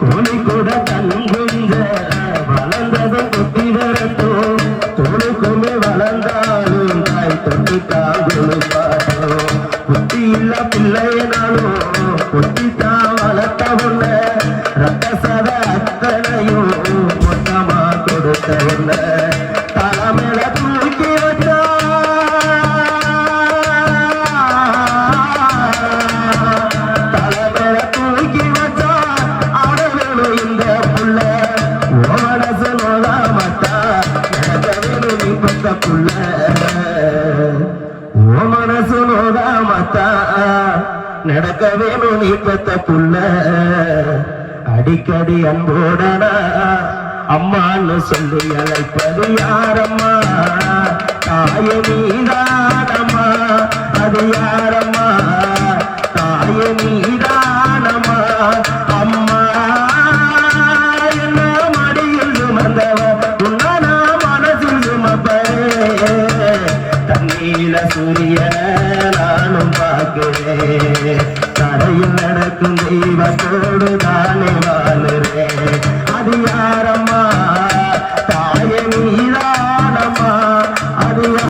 கோழி கூட தங்குஞ்ச வளர்ந்ததும் குத்தி வரட்டும் தோளுக்குமே வளர்ந்தாலும் தாய் தொட்டு தாங்குழுப்பாடும் குத்தி இல்ல பிள்ளையனாலும் குத்தித்தான் வளர்த்த உள்ள ரத்த சத அத்தனையும் மொத்தமா கொடுத்த உள்ள தலைமையில தூக்கி வச்சா தலைமையில தூக்கி வச்சா ஆடவேணும் இந்த புள்ள மனசு நோதா மாட்டா நடக்கவேணும் நீ பத்த புள்ள மனசு நோதா மாட்டா நடக்க வேணும் நீ பெத்த புள்ள அடிக்கடி அன்போடனா அம்மான்னு சொல்லி அழைப்பது யாரம்மா தாய நீதானம்மா அது யாரம்மா தாய நீதானம்மா அம்மா என்ன மடியில் சுமந்தவ உன்னா மனசில் சுமப்பரே தண்ணீல சூரியன நானும் பார்க்கிறேன் தரையில் நடக்கும் தெய்வத்தோடு தானே வாழுறேன்